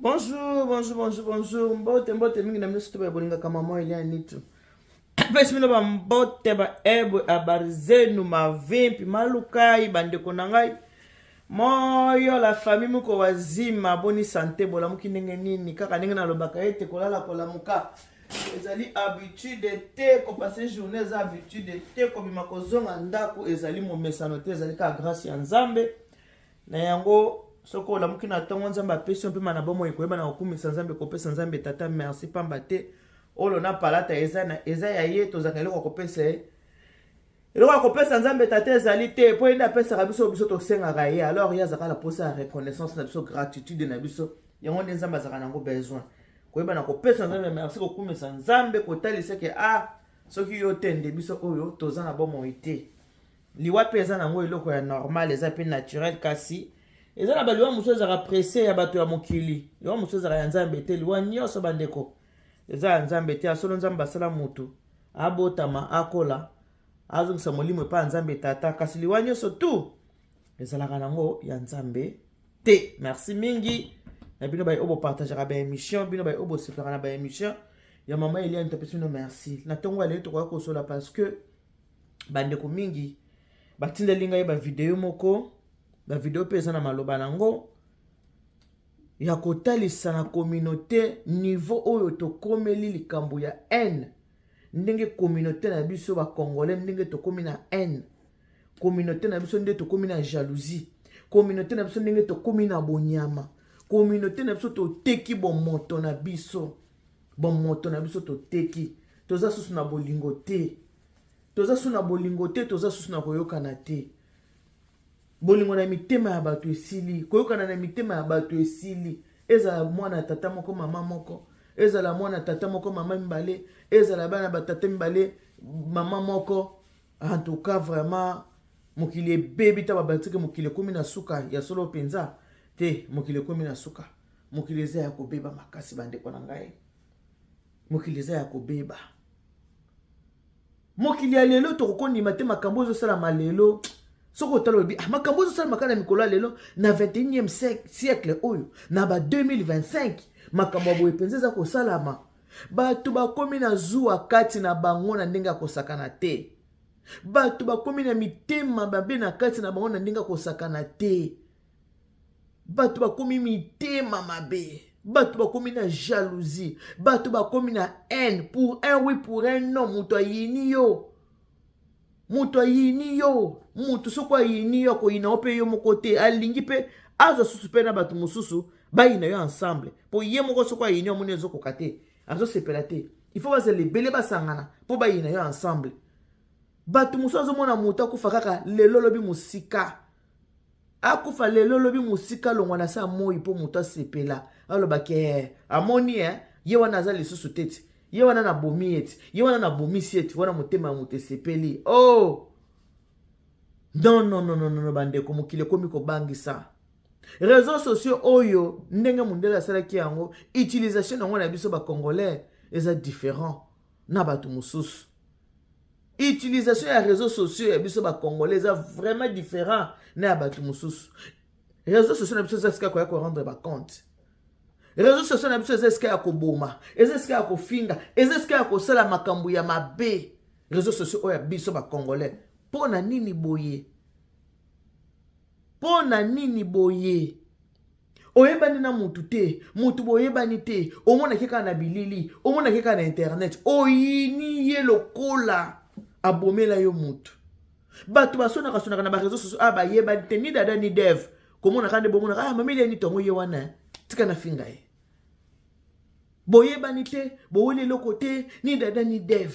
Bonjour, bonjour, bonjour, bonjour. Mbote mingi na mnesu tuba bolinga kama moyo ile nitu. Pesi mino ba mbote ba ebo habari zenu mavimpi malukai bandeko na ngai. Moyo la famille muko wazima boni santé bola muki ndenge nini kaka ndenge na lobaka ete kolala kolamuka. Ezali habitude te ko passer journée za habitude te ko bima kozonga ndako ezali momesano te ezali ka grâce ya Nzambe. Na yango soko olamuki na tongo Nzambe apesi mpe mana bomo ekoyeba na kokumisa Nzambe kopesa Nzambe tata merci pamba te olo na palata eza ya ye tozaka eloko kopesa ye eloko kopesa Nzambe tata ezali te po enda apesaka biso tosengaka ye alors ye azaka la posa ya reconnaissance na biso gratitude na biso yango nde Nzambe azaka nango besoin koyeba na kopesa Nzambe merci kokumisa Nzambe kotalisa ke soki yo te nde biso oyo toza na bomoi te liwa mpe eza nango eloko ya normal eza mpe naturel kasi eza na baliwa mosusu ezaka presse ya bato ya mokili liwa mosusu ezaka ya Nzambe te liwa nyonso bandeko eza ya Nzambe te asolo Nzambe asala mutu abotama akola azongisa molimo epa ya Nzambe tata kasi liwa nyonso tu ezalaka nango ya Nzambe te. Merci mingi na bino baye obo partageaka ba émission bino baye obo sepelaka na ba émission ya mama Eliane topesi bino merci na ntongo aleli tokoka kosola parce que bandeko mingi batindeli ngai ba video moko ba video pe eza na maloba nango ya kotalisa na communauté niveau oyo tokomeli likambo ya haine ndenge communauté na biso ba congolais ndenge tokomi na haine communauté na biso ndenge tokomi na jalousie communauté na biso ndenge tokomi na bonyama communauté na biso toteki bomoto na biso toteki toza susu na bolingo te toza susu na koyokana te bolingo na mitema ya bato esili koyokana na mitema ya bato esili ezala mwana tata moko mama moko ezala mwana tata moko mama mibale ezala bana batata mibale mama moko en tout cas vraiment mokili ebebi ta babatike mokili komi na suka ya solo penza te mokili komi na suka mokili eza ya kobeba makasi bandeko na ngai mokili eza ya kobeba mokili ya lelo tokokondima te makambo ezosalama lelo soko talo bi makambo ezosalama kaka na mikolo ya lelo na 21e siècle oyo na ba 2025 makambo boye penza eza kosalama bato bakomi na zuwa kati na bango na ndenge ya kosakana te bato bakomi na mitema babe na kati na bango na ndenge ya kosakana te bato bakomi mitema mabe bato bakomi na jalousie bato bakomi na haine pour un oui pour un non muto ayini yo mutu soko ayini yo koyina ope yo moko te alingi pe azo susu pe na bato mosusu bayina yo ensemble po ye moko soko ayini yo moni ezokoka te azosepela te il faut bazala ebele basangana po bayina yo ensemble bato mosusu azomona moto akufa kaka lelo lobi mosika akufa lelo lobi mosika longwa na sa moi po moto asepela alobake amoni ye wana aza lisusu tete ye wana na bomi eti ye wana na bomisi eti wana motema ya moto esepeli non bandeko mokili ekomi kobangisa réseaux sociaux oyo ndenge mondele asalaki yango utilisation yango na biso bacongolais eza différent na bato mosusu utilisation ya réseaux sociaux ya biso bacongolais eza vraiment différent na ya bato mosusu réseaux sociaux na biso eza sika koya korendre bacompte réseaux sociaux na biso eza esika ya koboma eza esika ya kofinga eza esika ya kosala makambo ya mabe réseaux sociaux oyo ya biso bacongolais mpo na nini boye oyebani na mutu te mutu boyebani te omonaki kaka na bilili omonaki kaka na internet oyini ye lokola abomela yo mutu bato basonaka na bareseau sociaux bayebani te ni dada ni dev komonaka nde bomonaka mameli yani tongo ye wana tika na finga ye boyebani te boweli eloko te ni dada ni dev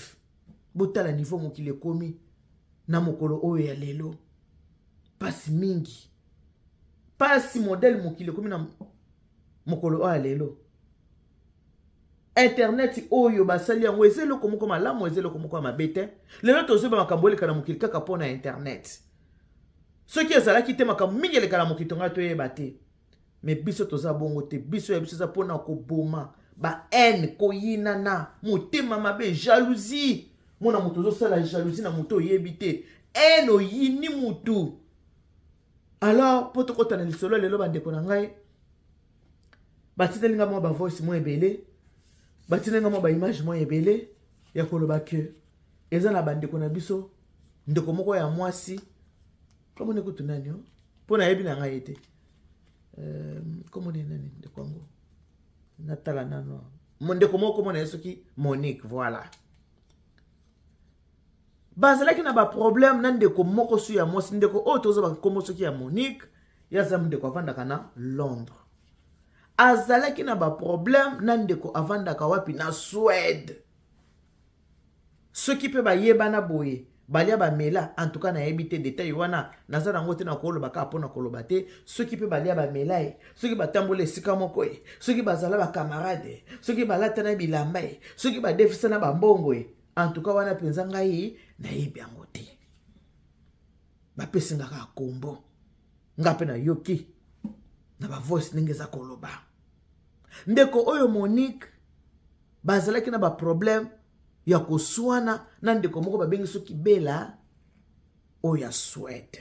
botala niveau mokili ekomi na mokolo oyo ya lelo pasi mingi pasi modele mokili ekomi na mokolo oyo ya lelo internet oyo basali yango eza eloko moko malamu eza eloko moko ya mabe te lelo tozoyeba makambo eleka na mokili kaka mpo na internet soki ezalaki te makambo mingi eleka na mokili tonga toyeba te me biso toza bongo te biso ya biso eza mpona koboma ba haine koyinana motema mabe jalousie mona moto ozosala jalousie na moto oyebi te haine oyini mutu alors po tokota na lisolo lelo bandeko na ngai batitelinga mwa ba voice mo ebele batitelinga mwa ba image mo ebele ya koloba ke eza na bandeko na biso ndeko moko ya mwasi komo nekutu nani o pona yebi na ngai ete komo ne nani ndeko ngo natala nano ndeko moko komo na yesoki Monique voilà bazalaki na ba problème na ndeko moko su ya mwasi ndeko oyo tozo ba komo soki ya Monique yaza ndeko avandaka na Londres azalaki na ba problème na ndeko avandaka wapi na Suède soki pe ba yebana boye balia ba mela en tout cas na yebite détail wana nazana ngote na koloba ka pona koloba te soki pe balia ba mela soki batambola esika moko soki bazala ba camarade soki balata na bilamba soki ba defisa na ba mbongo en tout cas wana penza ngai na yebi yango te bapesinga ka kombo ngape na yoki na ba voice ndenge za koloba ndeko oyo Monique bazalaki na ba problème ya koswana na ndeko moko babengi soki Bella oya Suède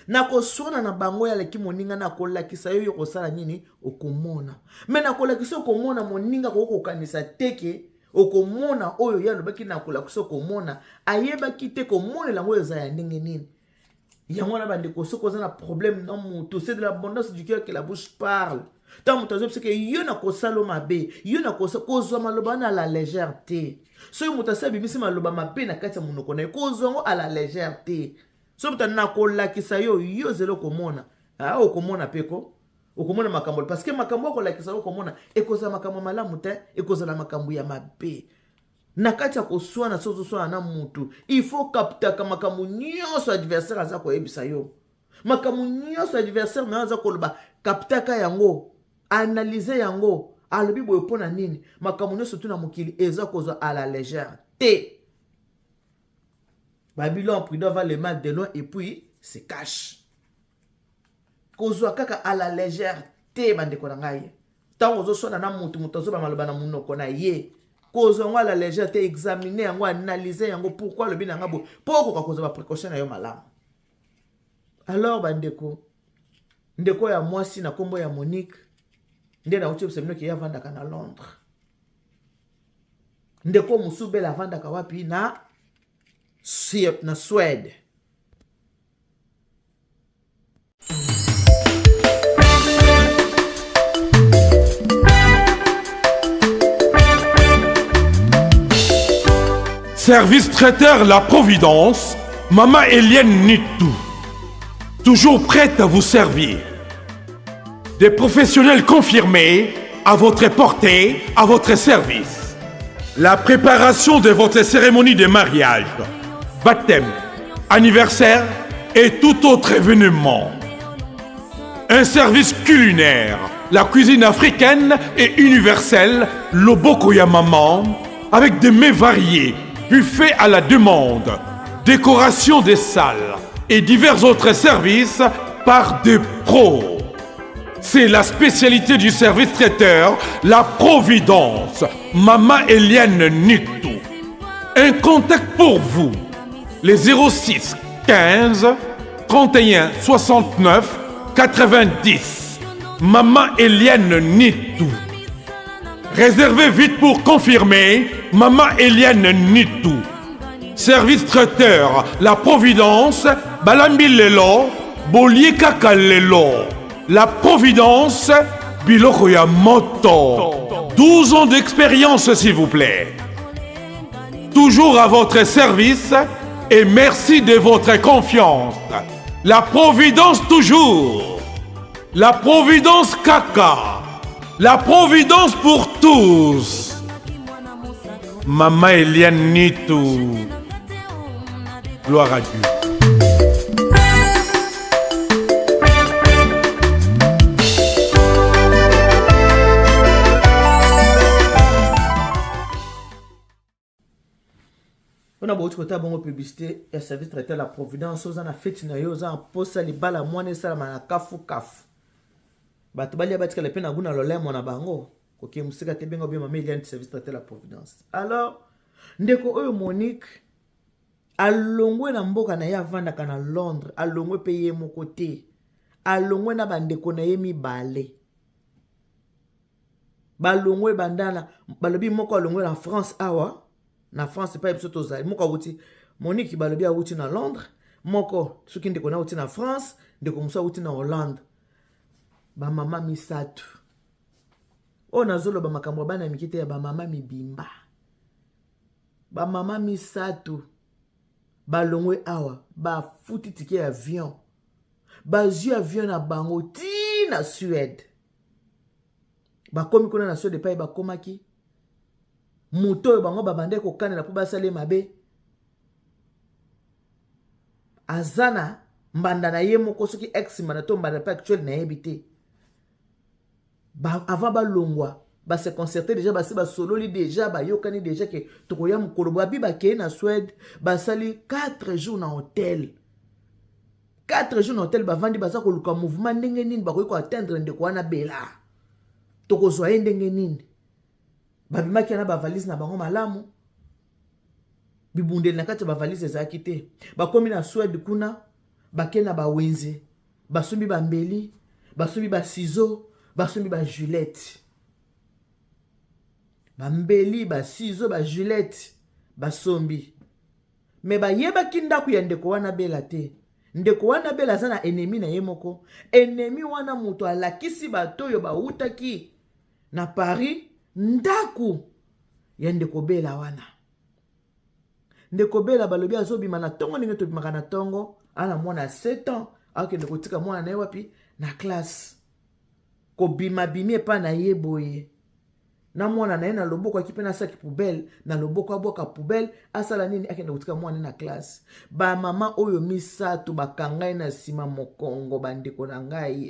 na koswana na bango ya leki moninga na kolakisa yo kosala nini okomona me na kolakisa okomona moninga kokokanisa teke okomona oyo ya lobaki na kolakisa okomona ayebaki te komonela ngo eza ya ndenge nini yango na bandeko soko za na problème na mutu c'est de l'abondance du cœur que la bouche parle tant mutazo parce que yo na kosalo mabe yo na kozwa maloba na la légèreté so yo mutasa bimisi maloba mabe na kati ya munoko na kozwa ngo à la légèreté so mutana kolakisa yo zelo komona okomona peko okomona makambo parce que makambo kolakisa okomona ekoza makambo malamu te ekoza na makambo ya mabe na kati ya koswana sozo swana na mutu il faut kaptaka makambo nyonso adversaire aza koyebisa yo makambo nyonso adversaire na aza koloba kaptaka yango analyser yango alobi boye pona nini makambo nyonso tuna mokili eza kozwa à la légère te Babylone prudent va le mal de loin et puis se cache kozwa kaka à la légère te bandeko na ngai tango ozoswana na mutu azoba maloba na munoko na ye kozwa ngo à la légère te examiner yango analyser yango pourquoi lobi na ngabo poko ka kozwa ba précaution na yo malamu alors bandeko ndeko ya mwasi na kombo ya Monique nde na uche semino ki yavandaka na Londres ndeko musubela avandaka wapi na Suède Service traiteur La Providence, Maman Eliane Nitou. Toujours prête à vous servir. Des professionnels confirmés, à votre portée, à votre service. La préparation de votre cérémonie de mariage, baptême, anniversaire et tout autre événement. Un service culinaire, la cuisine africaine et universelle, Loboko ya Maman, avec des mets variés, buffet à la demande, décoration des salles et divers autres services par des pros. C'est la spécialité du service traiteur, la Providence, Maman Eliane Nitou. Un contact pour vous, les 06 15 31 69 90. Maman Eliane Nitou. Réservez vite pour confirmer, Maman Eliane Nitou. Service traiteur, la Providence, Balambi Lelo, Bolier Kaka Lelo. La Providence, Biloko ya Moto. 12 ans d'expérience, s'il vous plaît. Toujours à votre service et merci de votre confiance. La Providence toujours. La Providence Kaka. La Providence pour tous. Maman Eliane Nitou. Gloire à Dieu. On a beaucoup de bonne publicité et service traité La Providence. On a fait une chose en poste les balles à moins de ça la kafu kafu. Batubali abatika le pena guna lolé mona bango. Koki musika te bengo bien Maman Eliane service traité La Providence. Alors ndeko oyo Monique alongwe na mboka na ya vanda kana Londres, alongwe paye mon côté. Alongwe na bandeko na ye mibale. balongwe bandana balobi moko alongwe na France awa na France pas ebiso tozali moko awuti Monique balobi awuti na Londres moko soki ndeko na awuti na France ndeko mosusu awuti na Hollande bamama misatu oyo nazoloba makambo ya bana miki te ya bamama mibimba bamama misatu balongwe awa bafuti tike ya avion bazwi avion na bango ti na Suède bakomi kuna na Suède epai bakomaki moto oyo bango babande kokanela mpo basala mabe azana mbanda na ye moko soki ex mbanda to mbanda pa actuel na yebi te avant balongwa se concerter déjà basi basololi déjà bayokani déjà ke tokoya mokolo babi bakeye na Suède basali 4 jours na hôtel 4 jours na hôtel bavandi baza koluka mouvement ndenge nini bakoki koatteindre ndeko wana bela tokozwa ye ndenge nini babimaki na bavalise na bango malamu bibundeli na kati ya bavalise ezalaki te bakomi na Suède kuna bake na bawenze basombi bambeli basombi basizo basombi bajulete bambeli basizo bajulete basombi me bayebaki ndako ya ndeko wana bela te ndeko wana bela aza na ennemi na ye moko ennemi wana moto alakisi bato oyo bautaki na Paris ndako ya ndeko bela wana ndeko bela balobi azobima na tongo ndenge tobimaka na tongo ana mwana 7 ans akende kotika mwana na ye wapi na classe kobima bimi epa na ye boye na mwana na ye na loboko aki mpe na saki poubelle na loboko aboka poubelle asala nini akende kotika mwana na classe bamama oyo misato bakangai na nsima mokongo bandeko na ngai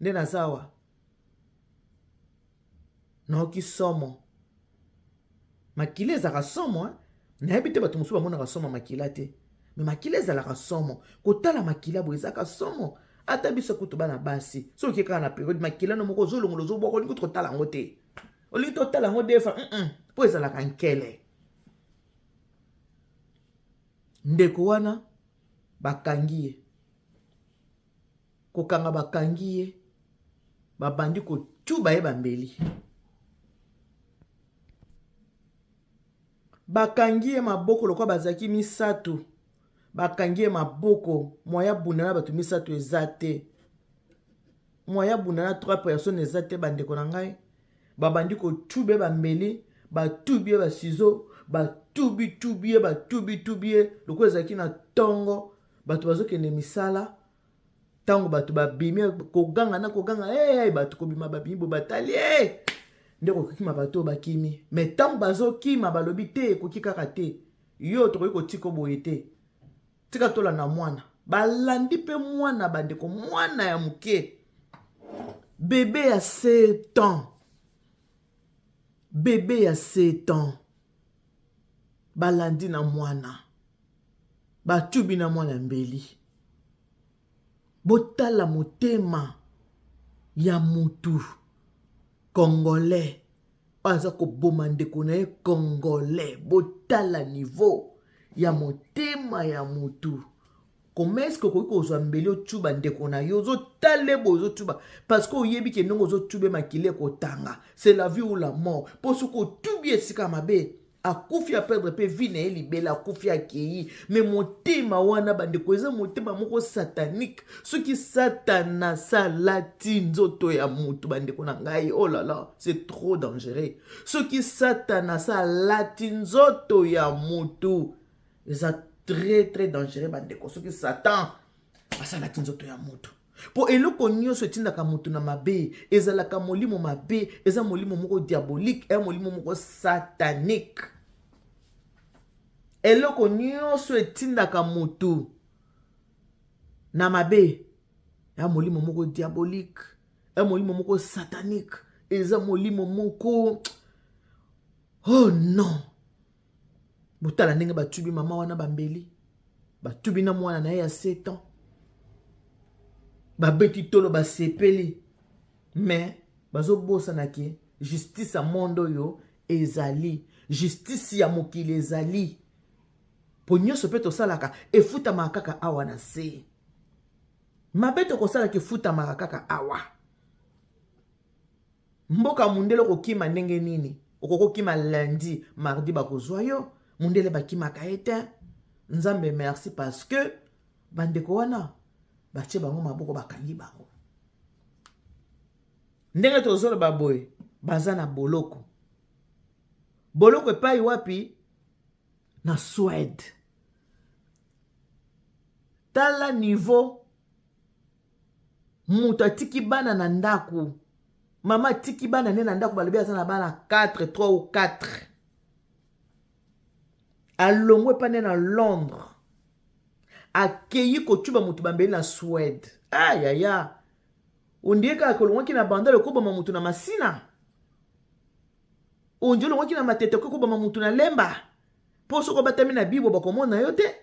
nde nazawa naoki somo makila ezalaka somo nayebi te bato mosusu bamonaka somo makila te me makila ezalaka somo kotala makila boye ezalaka somo ata biso kutu bana basi soki kaka na periode makila no moko ozolongola ozobwaka olingi totala yango te olingi totala yango defa mpo ezalaka nkele ndeko wana bakangi ye kokanga bakangi ye babandi kotuba ye bambeli bakangi ye maboko lokwa bazaki misato bakangi ye maboko moya bundana bato misato eza te moya bundana 3 personnes eza te bandeko na ngai babandi kotuba ye bambeli batubi ye basizo batubi ye lokwa ezalaki na tongo bato bazokende misala tango bato babimi koganga bato kobima babimi bo batali nde kokima bato bakimi me tango bazokima balobi te ekoki kaka te yo tokoki kotika boye te tika tola na mwana balandi mpe mwana bandeko mwana ya moke bebe ya 7 ans bebe ya 7 ans balandi na mwana batubi na mwana mbeli botala motema ya mutu Congolais aza koboma ndeko na ye Congolais botala niveau ya motema ya mutu comment est-ce que okoki kozwa mbeli otuba ndeko na yo ozotala ebo ozotuba parce que oyebi ke ndenge ozotube makili ekotanga c'est la vie ou la mort mpo soki otubi esika mabe akufi aperdre pe vie na ye libela akufi akei me motema wana bandeko eza motema moko satanique soki satana salati nzoto ya mutu bandeko na ngai oh là là c'est trop dangereux soki satana salati nzoto ya mutu eza très très dangereux bandeko soki satan asalati nzoto ya mutu po eloko nyonso etindaka mutu na mabe ezalaka molimo mabe eza molimo moko diabolique e molimo moko satanique eloko nyonso etindaka mutu na mabe ya molimo moko diabolique e molimo moko satanique eza molimo moko oh non botala ndenge batubi mama wana bambeli batubi na mwana na ye ya 7 ans babeti tolo basepeli mais bazobosana ke justice ya monde oyo ezali justice ya mokili ezali po nyonso mpe tosalaka efutamaka kaka awa na se mabe tokosalaka efutamaka kaka awa Mboka mundele kokima ndenge nini? Okokokima lundi, mardi bakozwa yo. Mundele bakima kaete. Nzambe merci parce que bandeko wana bache bango maboko bakangi bango. Ndenge tozolo baboy baza na boloko. Boloko epai wapi? Na Suède. Tala niveau muta tiki bana na ndaku. Mama tiki bana ne na ndaku balobi aza na bana 4, 3 ou 4. Alongwe pane na Londres. Akeyi kotuba mutu bambeli na Suède. Ayaya. Ondieka kolongwa ki na banda le koba mutu na masina. Ondio longwa ki na matete koba mutu na lemba. Poso ko batami na bibo bakomona yo te.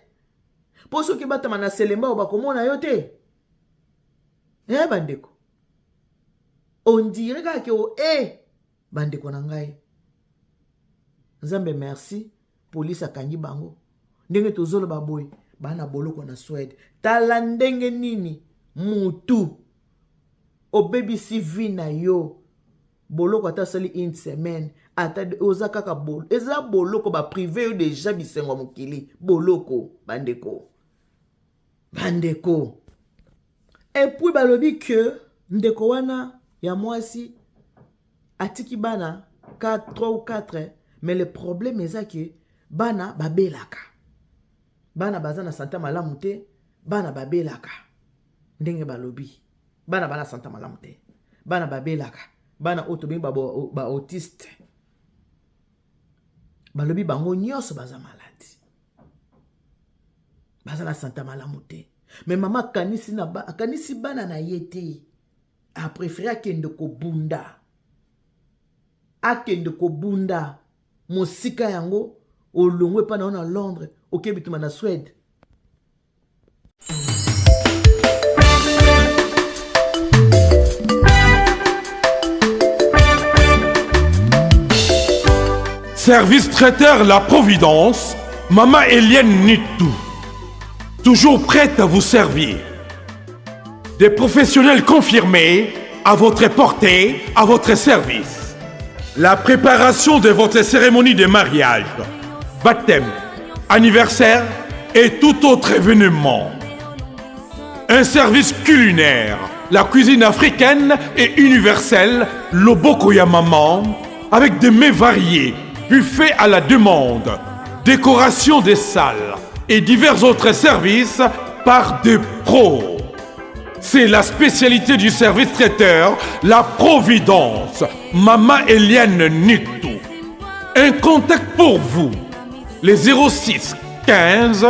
Poso ki batama na selemba bakomona yo te. Bandeko. On dirait que bandeko na ngai. Nzambe merci. Police akangi bango. Ndenge tozolo baboy. Bana boloko na Suède. Tala ndenge nini. Mutu. Obebisi vi na yo. Boloko ata sali une semaine. Ata oza kaka bolo. Eza boloko ba privé yo deja bisengo mokili. Boloko. Bandeko. Bandeko. Et puis balobi que ndeko wana ya mwasi atiki bana 3 ou 4, mais le problème est que bana babelaka. Bana bazana santa malamu te, bana babelaka. Ndenge balobi. Bana santa malamu te. Bana babelaka. Bana otobi ba autiste. Balobi bango nyonso baza maladi. Bazana santa malamu te. Mais maman kanisi bana na yete. A préféré akende ko bunda. Akende ko bunda. Mosika yango olongwe pa na Londres, okebituma na Suède. Service traiteur La Providence, Maman Eliane Nitou. Toujours prête à vous servir. Des professionnels confirmés à votre portée, à votre service. La préparation de votre cérémonie de mariage, baptême, anniversaire et tout autre événement. Un service culinaire, la cuisine africaine et universelle, Loboko ya Maman, avec des mets variés, buffet à la demande, décoration des salles et divers autres services par des pros. C'est la spécialité du service traiteur, la Providence, Maman Eliane Nitou. Un contact pour vous, les 06 15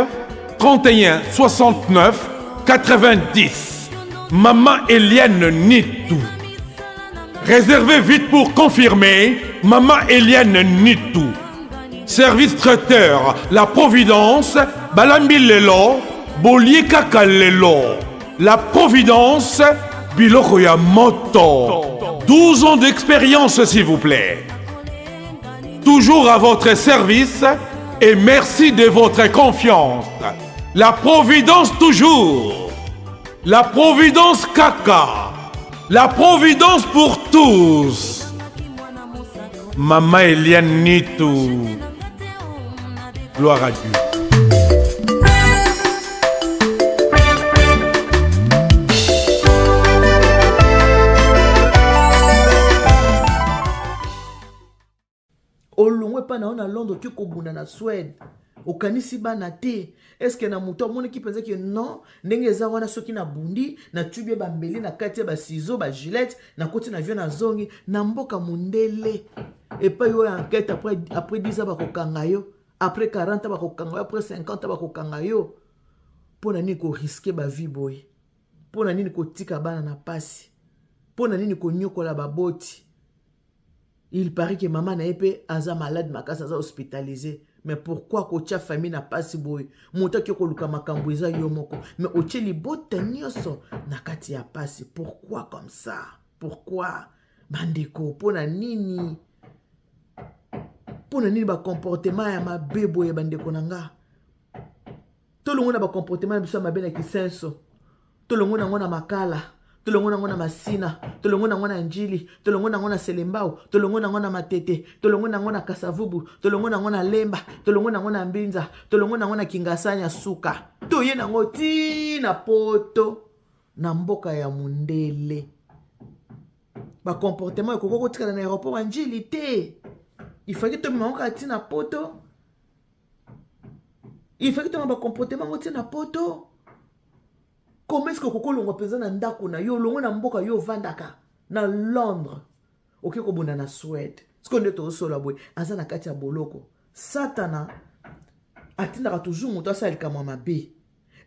31 69 90. Maman Eliane Nitou. Réservez vite pour confirmer, Maman Eliane Nitou. Service traiteur, la Providence, Balambi Lelo, Bolie Kaka Lelo. La Providence, Biloko ya Moto. 12 ans d'expérience, s'il vous plaît. Toujours à votre service et merci de votre confiance. La Providence toujours. La Providence Kaka. La Providence pour tous. Maman Eliane Nitou. Gloire à Dieu. Olongwe pa na Londres ki kobunda na Suède. Okanisi bana te. Est-ce que na muto moni ki pense que non, ndenge eza wana soki na bundi, na tubie ba mbeli na kati ba ciseaux, ba gilette, na koti na avion na zongi, na mboka mundele. Et pas yo enquête après 10 ans ba kokanga yo, après 40 ans ba kokanga yo, après 50 ans ba kokanga yo. Pona nini ko risquer ba vie boy. Pona nini ko tika bana na pasi. Pona nini ko nyokola ba boti. Il paraît que maman n'a pas aza malade, ma casse aza hospitalisé. Mais pourquoi kocha famille n'a pas si boy? Monta ki koluka makambo eza yo moko. Mais oche li bota nyoso na kati ya pasi. Pourquoi comme ça? Pourquoi? Bandeko, pona nini? Pona nini ba comportement ya mabe boy bandeko nanga? Tolongo na ba comportement biso mabe na kisenso. Tolongo na ngona makala. Tolongo na ngona masina. tolongo nango na njili, tolongo nango na selembao, tolongo nango na matete, tolongo nango na kasavubu, tolongo nango na lemba, tolongo nango na mbinza, tolongo nango na kingasanya suka. Toye nango ti na poto na mboka ya mundele. Ba comportement ekoko kotikala na aéroport wa njili te. Il fallait que tu m'envoies ti na poto. Il fallait que tu m'envoies comportement ti na poto. Comment est-ce que koko longo peza na ndako na yo longo na mboka yo vandaka na Londres. Ok ko bunda na Suède. Ce qu'on est au sol boy azana kati ya boloko. Satana atindaka toujours moto asalika mwa mabe.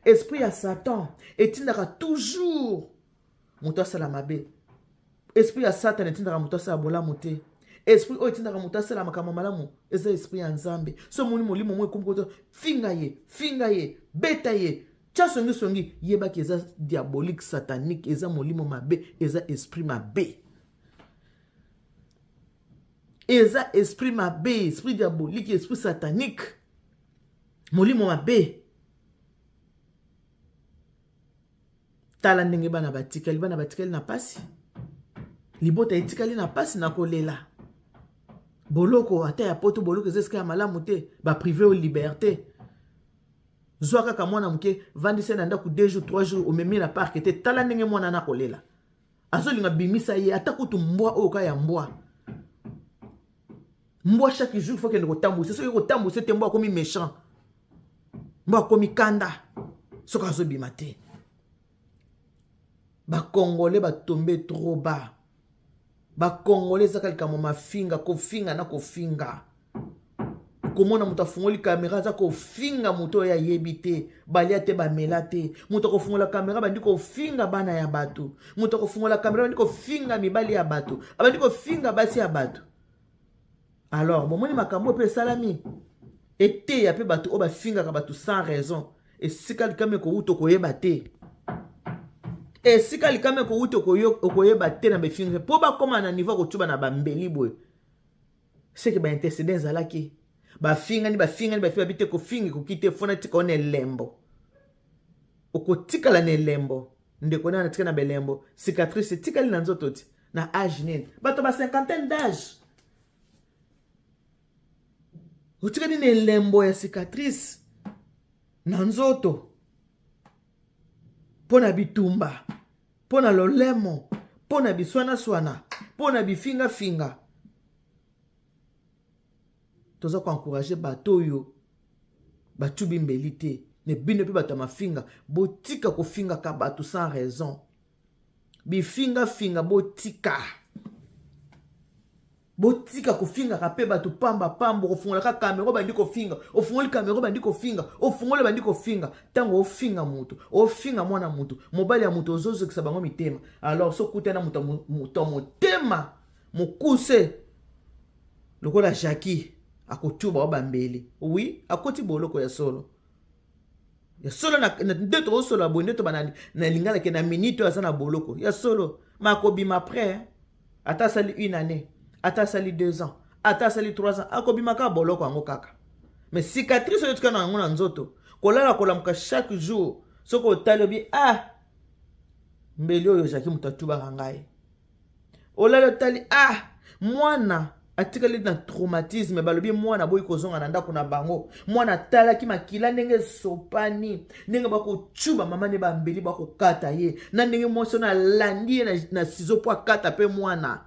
Esprit ya Satan etindaka toujours moto asala mabe. Esprit ya Satan etindaka moto asala bolamu te. Esprit oyo etindaka moto asala makambo malamu eza esprit ya Nzambe. So moni molimo mwe komkoto finga ye beta ye. Tia songi yeba ki eza diabolique satanique eza molimo mabe eza esprit mabe. Eza esprit mabe, esprit diabolique, esprit satanique. Molimo mabe. Tala ndenge bana batikali na pasi. Libota etikali na pasi na kolela. Boloko ata ya poto boloko ezeska ya malamu te, ba privé au liberté. Zoaka ka mwana mke vandise na ndaku 2 jours 3 jours omemi na parc te tala ndenge mwana na kolela. Azolinga bimisa ye ata kutu mbwa oyo ka ya mbwa. Mbwa chaque jour faut que ndeko tambuse, so ko tambuse te mbwa komi méchant. Mbwa komi kanda. Soka azo bimate. Ba Congolais ba tomber trop bas. Ba Congolais zakalika mama finga ko finga na ko finga. Komona muta fungoli kamera za ko finga muto ya yebite balia te ba melate muto ko fungola kamera bandi ko finga bana ya batu muto ko fungola kamera bandi ko finga mibali ya batu abandi ko finga basi ya batu. Alors bomoni makambo pe salami ete ya pe batu o ba finga ka batu sans raison et sikali kame ko uto ko yebate et sikali kame ko uto ko yebate na be finga po ba koma na niveau ko tuba na ba mbeli boy c'est que ba intercéder zalaki ba finga ni bite ko fingi ko kite fona tika one lembo oko tika la ne lembo ndeko na tika na belembo cicatrice tika li na nzoto ti na âge nini bato ba 50 d'âge utika ni ne lembo ya cicatrice na nzoto pona bitumba pona lolemo pona biswana pona bifinga toza ko encourager bato yo batubi mbeli te ne bino pe bato mafinga botika ko finga ka bato sans raison bifinga botika ko finga ka pe bato pamba ko fungola ka kamera bandi ko finga o fungoli kamera bandi ko finga o fungole bandi ko finga tango o finga mutu o finga mwana mutu mobali ya mutu ozozo kisa bango mitema alors so kutana mutu motema mukuse lokola Jackie akotuba obambeli oui akoti boloko ya solo na ndeto o solo abonde to banani na lingala ke na minute azana boloko ya solo makobima après ata sali 1 année ata sali 2 ans ata sali 3 ans akobima ka boloko ango kaka mais cicatrice yo tukana ngona nzoto kolala kolamuka chaque jour soko talobi mbeli oyo Jackie mutatuba rangai olala tali mwana atikali na traumatisme balobi mwana boyi kozonga na ndako na bango mwana talaki makila ndenge sopani ndenge bako chuba mama ne bambeli bako kata ye na ndenge moso na landi na sizo po kata pe mwana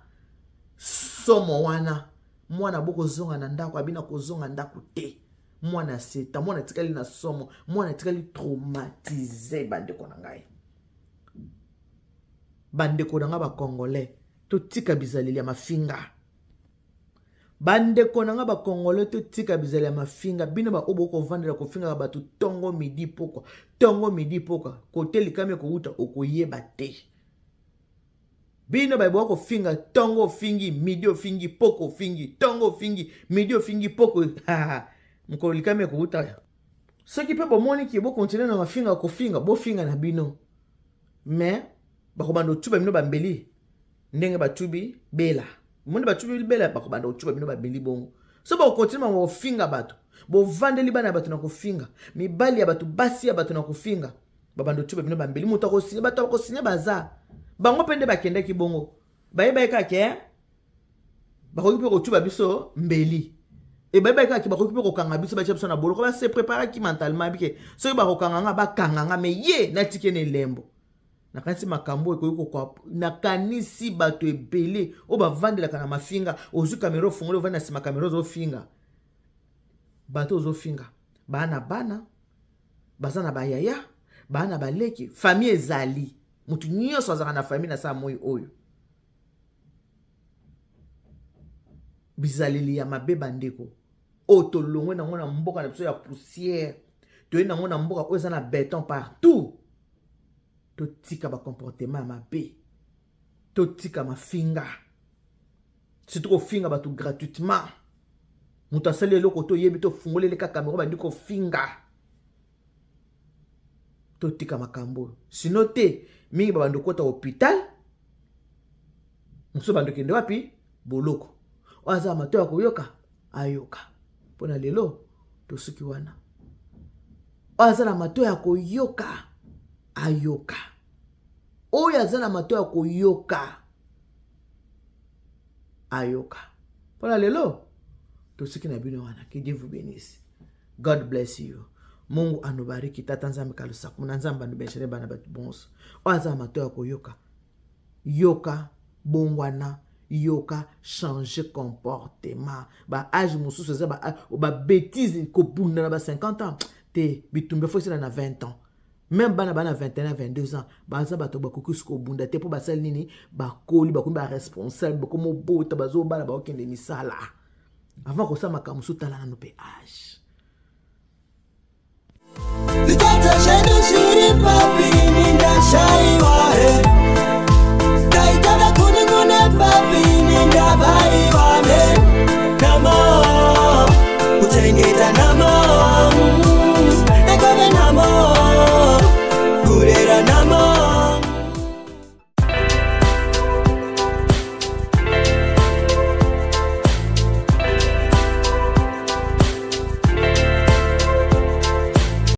somo wana mwana boko zonga na ndako abina kozonga ndako te mwana seta mwana tikali na somo mwana tikali traumatisé bandeko na ngai bandeko na nga ba Congolais to tika bizaleli ya mafinga bandeko na nga ba Congolais to tika bizaleli ya mafinga bino ba oboko vandela ko finga ba tongo midi poka kote likame ko uta okoyeba te bino ba boko finga tongo fingi midi ofingi poko fingi tongo fingi midi ofingi poko mko likame ko uta soki pe bomoni ki bo continuer na mafinga ko finga bo finga na bino mais bakobando tuba bino bambeli ndenge batubi bela monde batubi bela bakobando tuba bino bambeli bongo so ba continue ma finga bato bo vandeli bana bato na kofinga mibali ya bato basi ya bato na kofinga babando tuba bino bambeli muto ko sinya bato ko sinya baza bango pende bakende ki bongo baye ka ke bakoki pe kotuba biso mbeli et baye ka ki bakoki pe kokanga biso ba biso na boloko ba se préparer ki mentalement bike soki bakokanga nga bakanga nga mais ye natike ne lembo nakanisi makambo ekoki kwa nakanisi bato ebele o bavandela kana mafinga ozu kamera ofungole ovanda sima kamera ozofinga bato ozofinga bana bazana bayaya bana baleki famille ezali mutu nyonso azaka na famille na saa moi oyo bizaleli ya mabe bandeko otolongwe nango na mboka na biso ya poussière toye nango na mboka oyo eza na béton partout totika ba comportement ya mabe totika mafinga surtout kofinga bato gratuitement mutu asali eloko toyebi tofungolele kaka kamera bandi kofinga totika makambo sino te mingi babando kota hôpital muso bando kende wapi boloko waza mato ya koyoka ayoka pona lelo tosuki wana waza na mato ya koyoka ayoka oyo aza na mato ya koyoka ayoka pona lelo tosuki na bino wana. Que Dieu vous bénisse. God bless you. Mungu anubariki. Tata nzambe kalusaku na nzambe anubeshele bana batu bonso oza mato ya koyoka yoka bongwana yoka changer comportement ba âge mususu za ba bêtise ko bunda na ba 50 ans te bitumbe fo sila na 20 ans même bana 21 22 ans baza bato bakoki ko bunda te po basali nini bakoli bakomi ba responsable bakomo bota bazo bala ba okende misala avant ko sa makamusu tala na no pe âge.